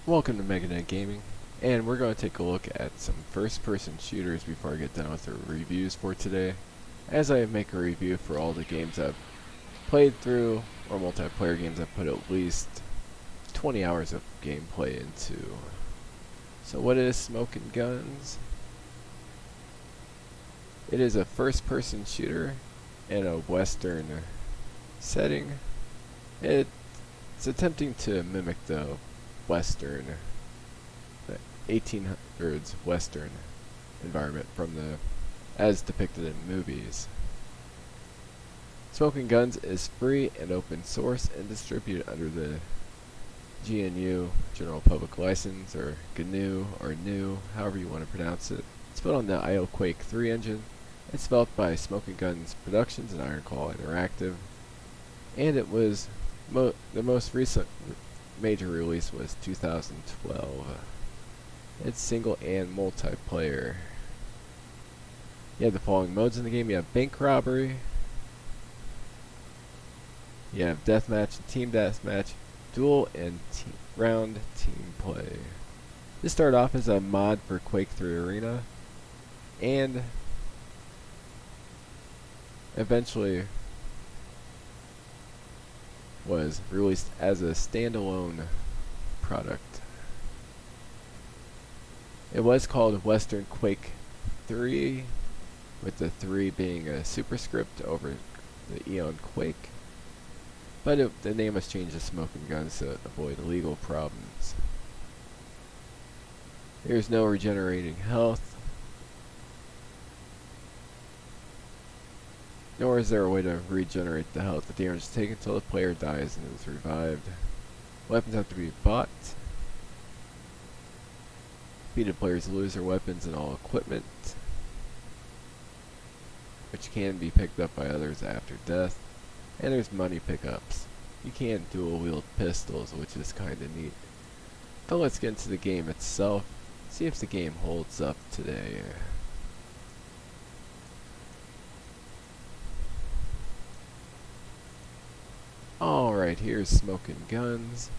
Welcome to Meganet Gaming, and we're going to take a look at some first-person shooters before I get done with the reviews for today, as I make a review for all the games I've played through, or multiplayer games I've put at least 20 hours of gameplay into. So what is Smokin Guns? It is a first-person shooter in a western setting. It's attempting to mimic the western, the 1800s western environment from as depicted in movies. Smokin Guns is free and open source and distributed under the GNU General Public License, or GNU, or GNU, however you want to pronounce it. It's built on the IO Quake 3 engine. It's developed by Smokin Guns Productions and Ironclaw Interactive, and it was the most recent major release was 2012. It's single and multiplayer. You have the following modes in the game. You have bank robbery, you have deathmatch, team deathmatch, duel, and round team play. This started off as a mod for Quake 3 Arena, and eventually was released as a standalone product. It was called Western Quake 3, with the 3 being a superscript over the Eon Quake, but the name was changed to Smokin Guns to avoid legal problems. There's no regenerating health, nor is there a way to regenerate the health. The damage is taken until the player dies and is revived. Weapons have to be bought. Defeated players lose their weapons and all equipment, which can be picked up by others after death. And there's money pickups. You can dual wield pistols, which is kinda neat. But let's get into the game itself, see if the game holds up today. Alright, here's Smokin Guns,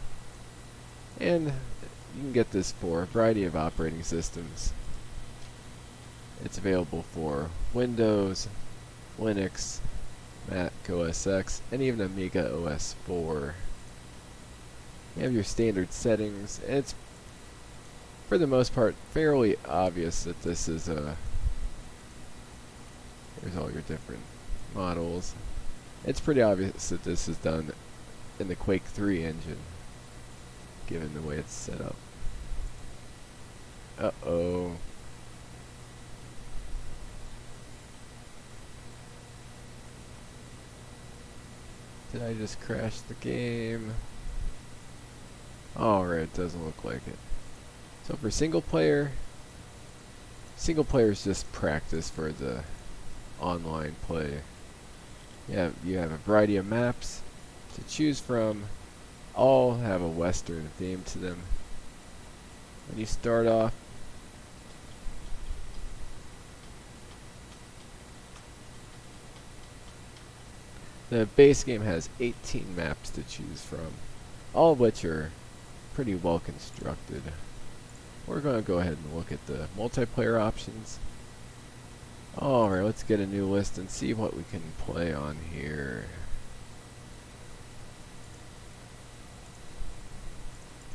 and you can get this for a variety of operating systems. It's available for Windows, Linux, Mac OS X, and even Amiga OS 4. You have your standard settings, and it's, for the most part, fairly obvious that this is a... Here's all your different models. It's pretty obvious that this is done in the Quake 3 engine, given the way it's set up. Uh-oh. Did I just crash the game? Alright, it doesn't look like it. So for single player is just practice for the online play. You have a variety of maps to choose from. All have a western theme to them. When you start off, the base game has 18 maps to choose from, all of which are pretty well constructed. We're going to go ahead and look at the multiplayer options. Alright, let's get a new list and see what we can play on here.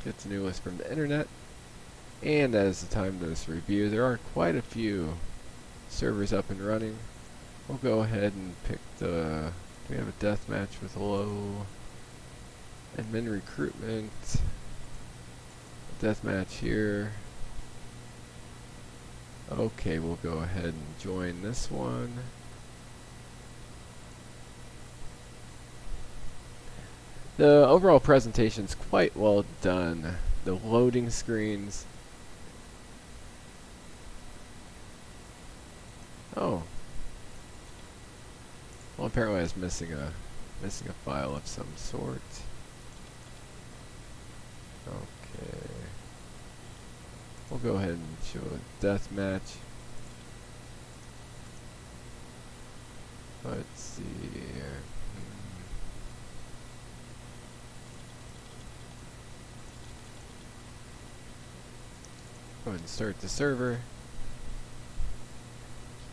Get the new list from the internet. And as the time of this review, there are quite a few servers up and running. We'll go ahead and pick the... We have a deathmatch with low admin recruitment. A deathmatch here. Okay, we'll go ahead and join this one. The overall presentation is quite well done. The loading screens. Oh. Well, apparently I was missing a file of some sort. Okay. We'll go ahead and show a deathmatch. Let's see here. Go ahead and start the server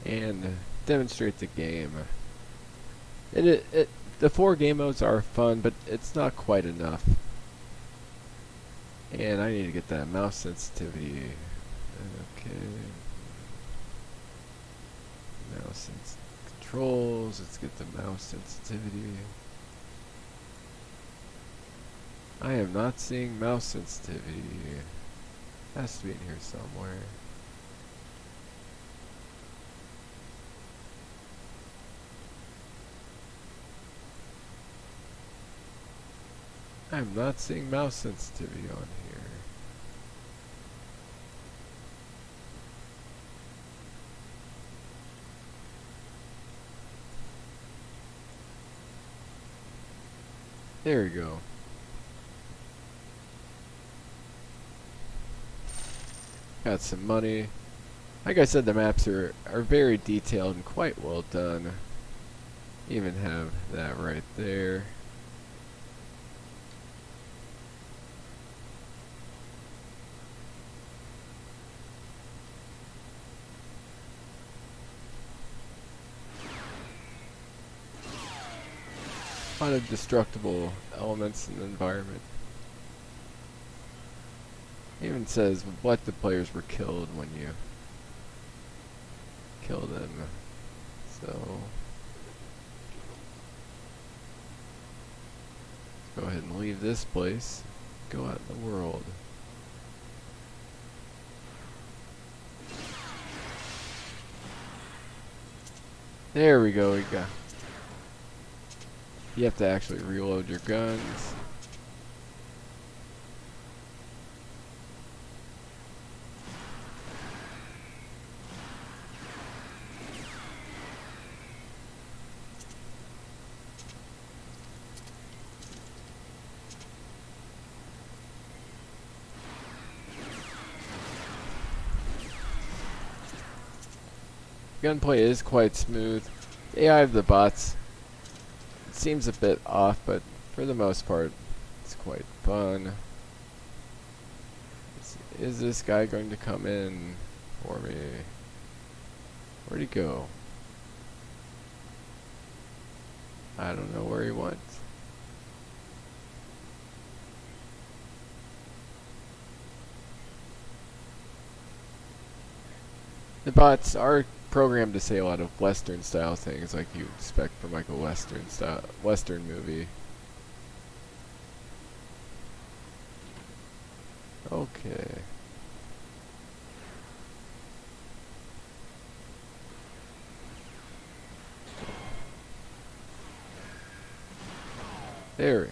and demonstrate the game. The 4 game modes are fun, but it's not quite enough. And I need to get that mouse sensitivity. Okay. Controls. Let's get the mouse sensitivity. I am not seeing mouse sensitivity. Has to be in here somewhere. I'm not seeing mouse sensitivity on here. There we go. Got some money. Like I said, the maps are very detailed and quite well done. Even have that right there. A lot of destructible elements in the environment. It even says what the players were killed when you kill them. So let's go ahead and leave this place. Go out in the world. There we go. You have to actually reload your guns. Gunplay is quite smooth. The AI of the bots seems a bit off, but for the most part, it's quite fun. Is this guy going to come in for me? Where'd he go? I don't know where he went. The bots are programmed to say a lot of Western style things like you expect from like a Western movie. Okay. There.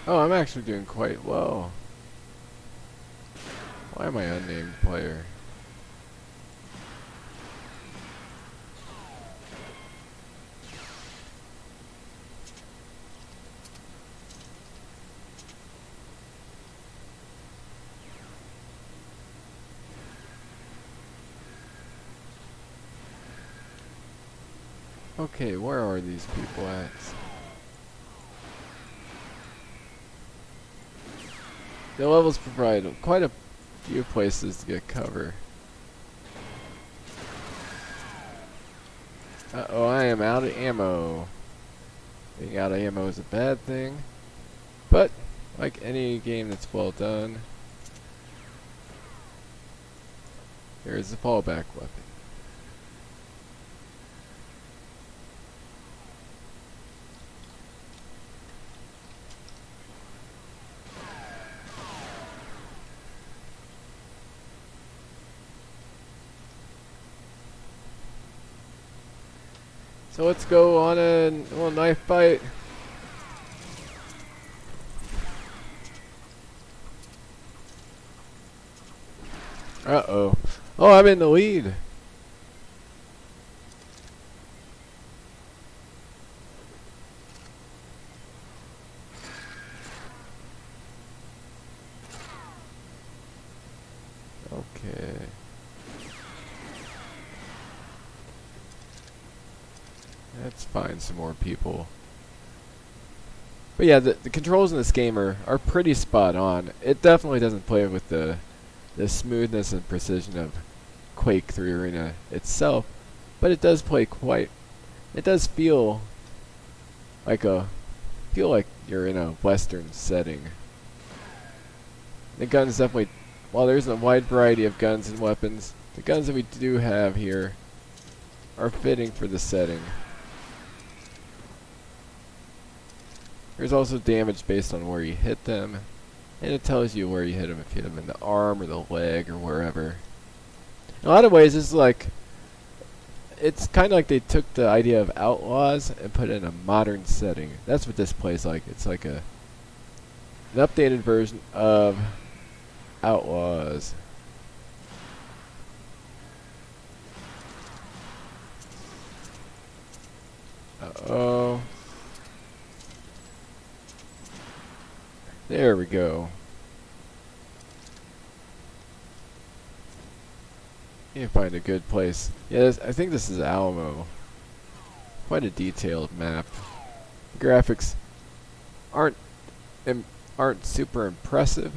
Oh, I'm actually doing quite well. Why am I unnamed player? Okay, where are these people at? The levels provide quite a few places to get cover. Uh-oh, I am out of ammo. Being out of ammo is a bad thing. But, like any game that's well done, there is a fallback weapon. So let's go on a little knife fight. Uh-oh. Oh, I'm in the lead. Okay. Let's find some more people. But yeah, the controls in this game are pretty spot on. It definitely doesn't play with the smoothness and precision of Quake 3 Arena itself, but it does play quite. It does feel like you're in a Western setting. The guns definitely, while there's a wide variety of guns and weapons, the guns that we do have here are fitting for the setting. There's also damage based on where you hit them, and it tells you where you hit them, if you hit them in the arm or the leg or wherever. In a lot of ways, it's kind of like they took the idea of Outlaws and put it in a modern setting. That's what this plays like. It's like an updated version of Outlaws. Uh-oh. There we go. You can find a good place. Yes, I think this is Alamo. Quite a detailed map. The graphics aren't super impressive,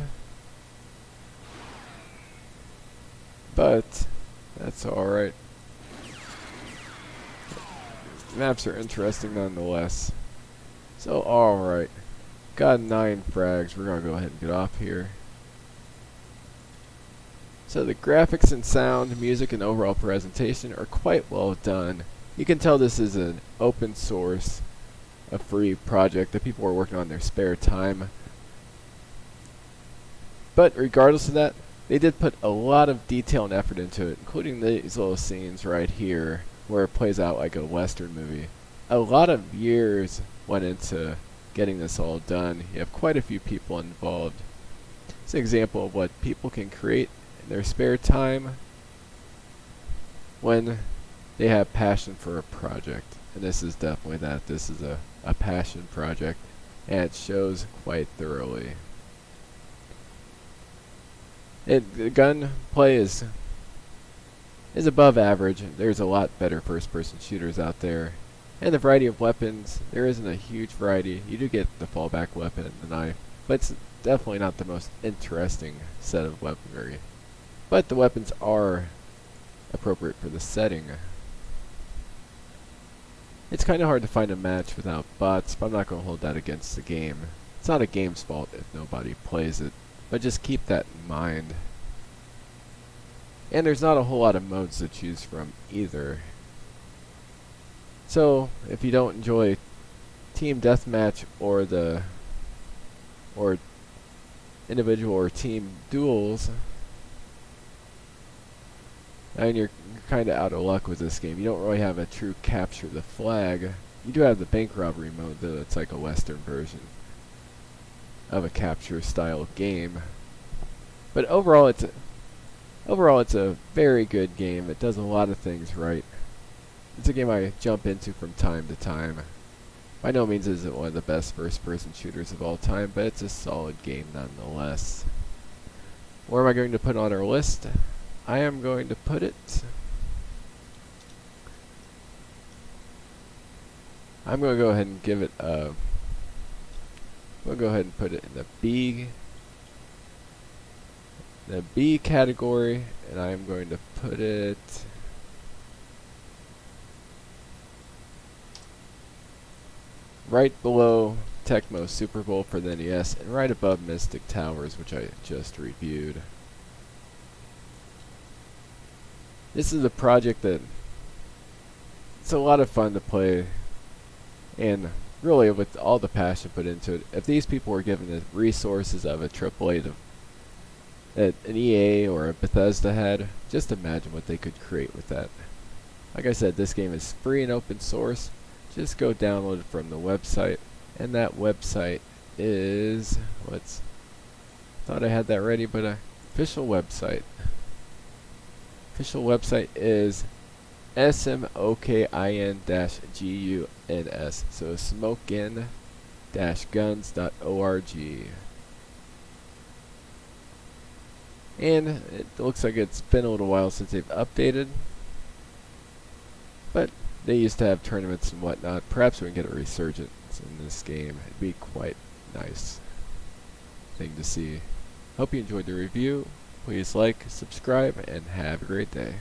but that's all right. Maps are interesting nonetheless. So all right, got 9 frags. We're gonna go ahead and get off here. So the graphics and sound, music, and overall presentation are quite well done. You can tell this is an open source, a free project that people are working on in their spare time. But regardless of that, they did put a lot of detail and effort into it, including these little scenes right here, where it plays out like a Western movie. A lot of years went into getting this all done. You have quite a few people involved. It's an example of what people can create in their spare time when they have passion for a project. And this is definitely that. This is a passion project, and it shows quite thoroughly. The gunplay is above average. There's a lot better first-person shooters out there. And the variety of weapons, there isn't a huge variety. You do get the fallback weapon and the knife, but it's definitely not the most interesting set of weaponry. But the weapons are appropriate for the setting. It's kind of hard to find a match without bots, but I'm not going to hold that against the game. It's not a game's fault if nobody plays it, but just keep that in mind. And there's not a whole lot of modes to choose from either. So, if you don't enjoy team deathmatch or individual or team duels, and you're kind of out of luck with this game. You don't really have a true capture the flag. You do have the bank robbery mode, though. It's like a Western version of a capture style game. But overall, it's a very good game. It does a lot of things right. It's a game I jump into from time to time. By no means is it one of the best first-person shooters of all time, but it's a solid game nonetheless. Where am I going to put on our list? I am going to put it... I'm going to go ahead and give it a... We'll go ahead and put it in the B category, and I'm going to put it right below Tecmo Super Bowl for the NES, and right above Mystic Towers, which I just reviewed. This is a project that it's a lot of fun to play, and really with all the passion put into it. If these people were given the resources of a AAA that an EA or a Bethesda had, just imagine what they could create with that. Like I said, this game is free and open source. Just go download it from the website, and that website is thought I had that ready, but official website. Official website is smokin-guns, so smokin-guns.org. And it looks like it's been a little while since they've updated, but They used to have tournaments and whatnot. Perhaps we can get a resurgence in this game. It'd be quite nice thing to see. Hope you enjoyed the review. Please like, subscribe, and have a great day.